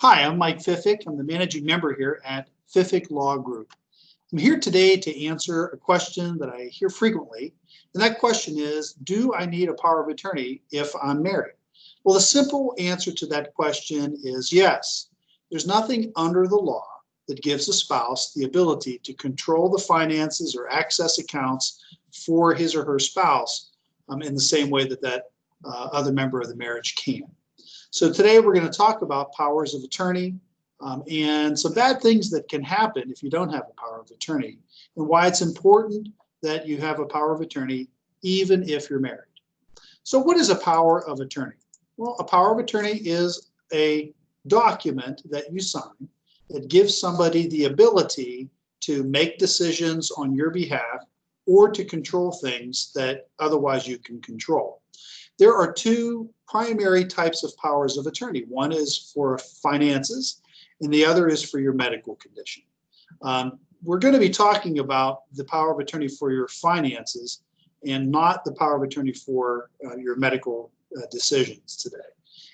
Hi, I'm Mike Fiffick. I'm the managing member here at Fiffick Law Group. I'm here today to answer a question that I hear frequently, and that question is, do I need a power of attorney if I'm married? Well, the simple answer to that question is yes. There's nothing under the law that gives a spouse the ability to control the finances or access accounts for his or her spouse in the same way that that other member of the marriage can. So today we're going to talk about powers of attorney and some bad things that can happen if you don't have a power of attorney, and why it's important that you have a power of attorney even if you're married. So what is a power of attorney? Well, a power of attorney is a document that you sign that gives somebody the ability to make decisions on your behalf or to control things that otherwise you can control. There are two primary types of powers of attorney. One is for finances, and the other is for your medical condition. We're going to be talking about the power of attorney for your finances and not the power of attorney for your medical decisions today.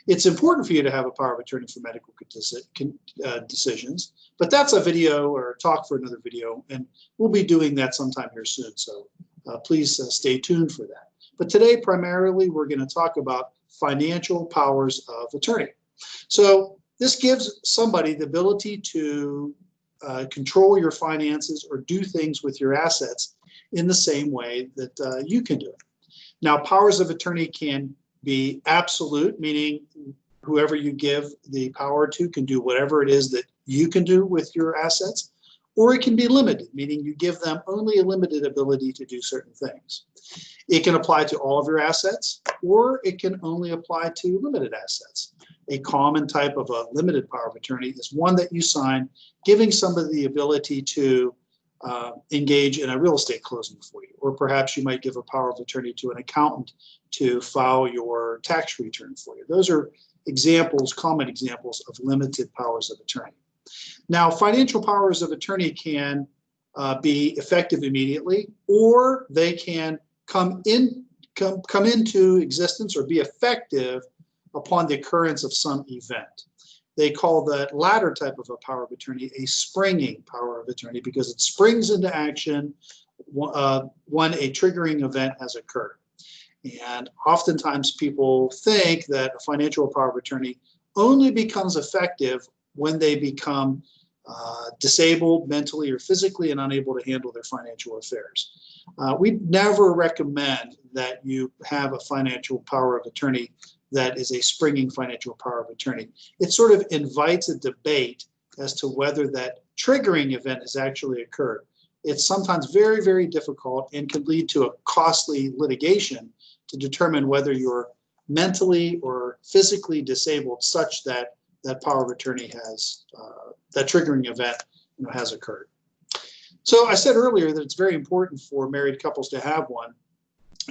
It's important for you to have a power of attorney for medical decisions, but that's a video or a talk for another video, and we'll be doing that sometime here soon, so please stay tuned for that. But today, primarily, we're going to talk about financial powers of attorney. So this gives somebody the ability to control your finances or do things with your assets in the same way that you can do it. Now, powers of attorney can be absolute, meaning whoever you give the power to can do whatever it is that you can do with your assets, or it can be limited, meaning you give them only a limited ability to do certain things. It can apply to all of your assets, or it can only apply to limited assets. A common type of a limited power of attorney is one that you sign, giving somebody the ability to engage in a real estate closing for you. Or perhaps you might give a power of attorney to an accountant to file your tax return for you. Those are examples, common examples of limited powers of attorney. Now, financial powers of attorney can be effective immediately, or they can come into existence or be effective upon the occurrence of some event. They call that latter type of a power of attorney a springing power of attorney because it springs into action when a triggering event has occurred. And oftentimes people think that a financial power of attorney only becomes effective when they become disabled mentally or physically and unable to handle their financial affairs. We never recommend that you have a financial power of attorney that is a springing financial power of attorney. It sort of invites a debate as to whether that triggering event has actually occurred. It's sometimes very, very difficult and can lead to a costly litigation to determine whether you're mentally or physically disabled such that that power of attorney has, that triggering event has occurred. So I said earlier that it's very important for married couples to have one,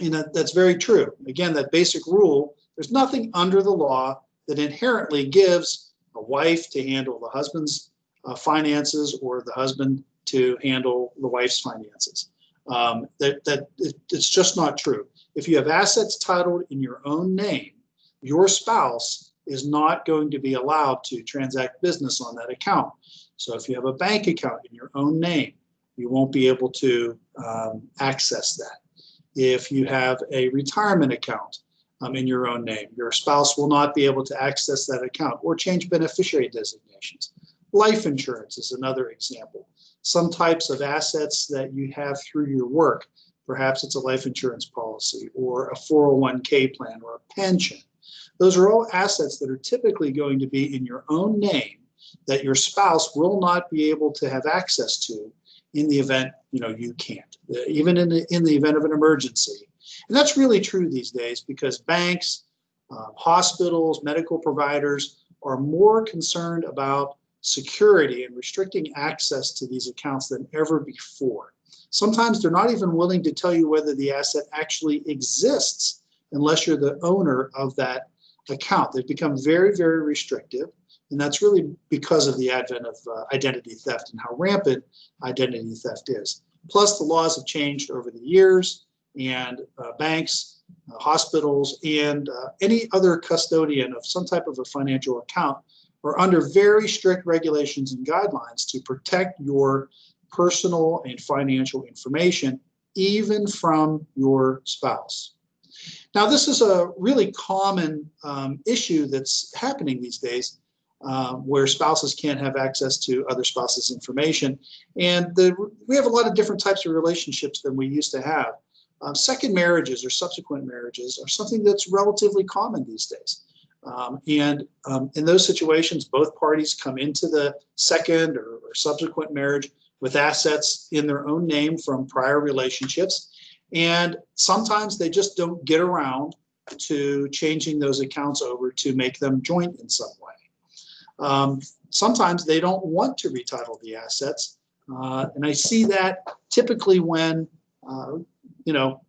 and that's very true. Again, that basic rule, there's nothing under the law that inherently gives a wife to handle the husband's finances or the husband to handle the wife's finances. It's just not true. If you have assets titled in your own name, your spouse is not going to be allowed to transact business on that account. So if you have a bank account in your own name, you won't be able to access that. If you have a retirement account in your own name, your spouse will not be able to access that account or change beneficiary designations. Life insurance is another example. Some types of assets that you have through your work, perhaps it's a life insurance policy or a 401k plan or a pension. Those are all assets that are typically going to be in your own name that your spouse will not be able to have access to in the event you can't, even in the event of an emergency. And that's really true these days because banks, hospitals, medical providers are more concerned about security and restricting access to these accounts than ever before. Sometimes they're not even willing to tell you whether the asset actually exists unless you're the owner of that account. They've become very, very restrictive, and that's really because of the advent of identity theft and how rampant identity theft is. Plus, the laws have changed over the years, and banks, hospitals, and any other custodian of some type of a financial account are under very strict regulations and guidelines to protect your personal and financial information, even from your spouse. Now, this is a really common issue that's happening these days, where spouses can't have access to other spouses' information. And we have a lot of different types of relationships than we used to have. Second marriages or subsequent marriages are something that's relatively common these days. In those situations, both parties come into the second or subsequent marriage with assets in their own name from prior relationships. And sometimes they just don't get around to changing those accounts over to make them joint in some way. Sometimes they don't want to retitle the assets. And I see that typically when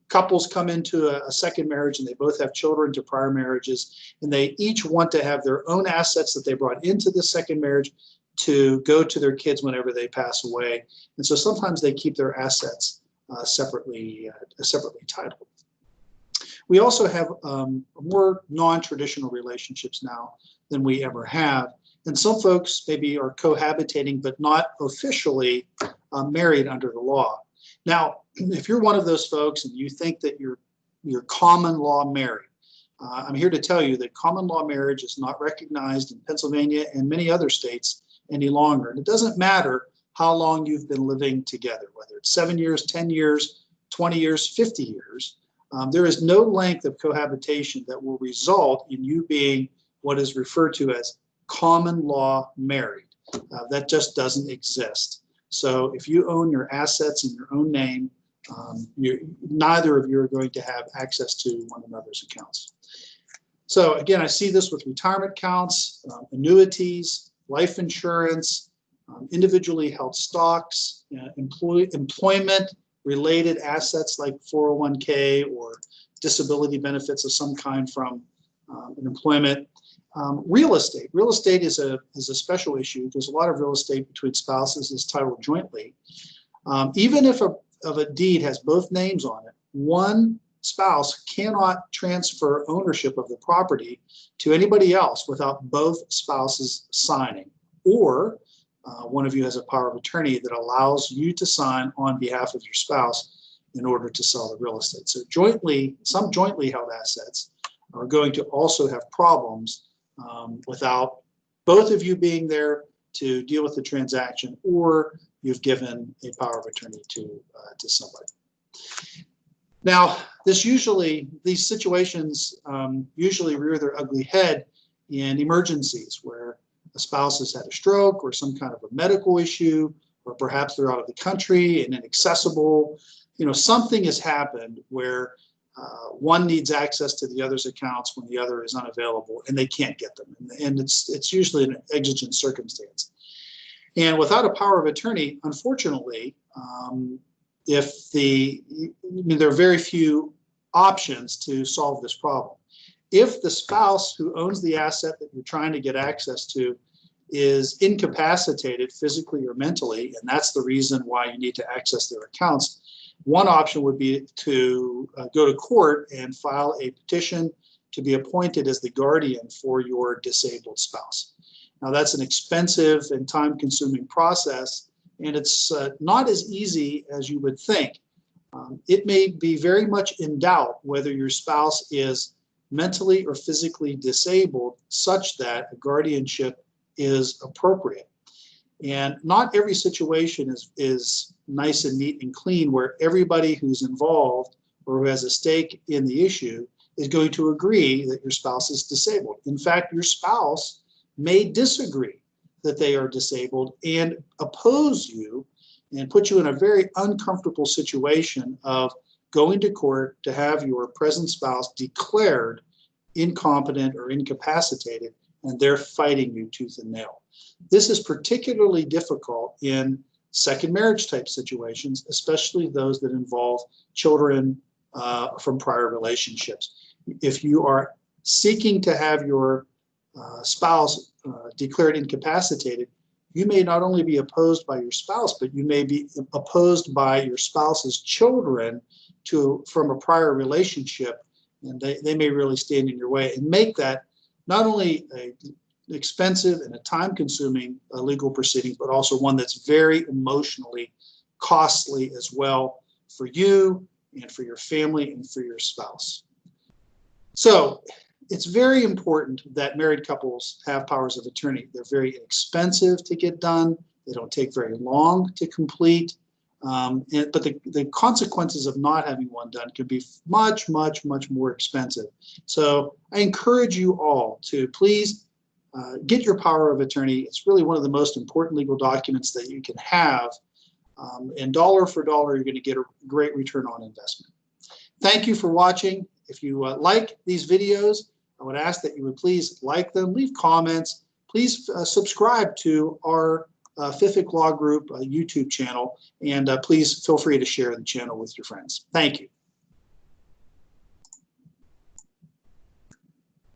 couples come into a second marriage and they both have children to prior marriages, and they each want to have their own assets that they brought into the second marriage to go to their kids whenever they pass away. And so sometimes they keep their assets separately titled. We also have more non-traditional relationships now than we ever have. And some folks maybe are cohabitating but not officially married under the law. Now, if you're one of those folks and you think that you're common law married, I'm here to tell you that common law marriage is not recognized in Pennsylvania and many other states any longer. And it doesn't matter how long you've been living together, whether it's 7 years, 10 years, 20 years, 50 years. There is no length of cohabitation that will result in you being what is referred to as common law married. That just doesn't exist. So if you own your assets in your own name, neither of you are going to have access to one another's accounts. So again, I see this with retirement accounts, annuities, life insurance, individually held stocks, employment-related assets like 401k or disability benefits of some kind from an employment. Real estate. Real estate is a special issue because a lot of real estate between spouses is titled jointly. Even if a deed has both names on it, one spouse cannot transfer ownership of the property to anybody else without both spouses signing, or one of you has a power of attorney that allows you to sign on behalf of your spouse in order to sell the real estate. So some jointly held assets are going to also have problems without both of you being there to deal with the transaction, or you've given a power of attorney to somebody. Now, these situations usually rear their ugly head in emergencies where a spouse has had a stroke or some kind of a medical issue, or perhaps they're out of the country and inaccessible. Something has happened where one needs access to the other's accounts when the other is unavailable and they can't get them. And it's usually an exigent circumstance. And without a power of attorney, unfortunately, there are very few options to solve this problem. If the spouse who owns the asset that you're trying to get access to is incapacitated physically or mentally, and that's the reason why you need to access their accounts, one option would be to go to court and file a petition to be appointed as the guardian for your disabled spouse. Now, that's an expensive and time-consuming process, and it's not as easy as you would think. It may be very much in doubt whether your spouse is mentally or physically disabled such that a guardianship is appropriate. And not every situation is nice and neat and clean where everybody who's involved or who has a stake in the issue is going to agree that your spouse is disabled. In fact, your spouse may disagree that they are disabled and oppose you and put you in a very uncomfortable situation of going to court to have your present spouse declared incompetent or incapacitated, and they're fighting you tooth and nail. This is particularly difficult in second marriage type situations, especially those that involve children from prior relationships. If you are seeking to have your spouse declared incapacitated, you may not only be opposed by your spouse, but you may be opposed by your spouse's children from a prior relationship, and they may really stand in your way and make that not only expensive and a time-consuming legal proceeding, but also one that's very emotionally costly as well for you and for your family and for your spouse. So it's very important that married couples have powers of attorney. They're very inexpensive to get done. They don't take very long to complete. But the consequences of not having one done can be much, much, much more expensive. So I encourage you all to please get your power of attorney. It's really one of the most important legal documents that you can have. And dollar for dollar, you're going to get a great return on investment. Thank you for watching. If you like these videos, I would ask that you would please like them, leave comments. Please subscribe to our FIFIC Law Group YouTube channel, and please feel free to share the channel with your friends. Thank you.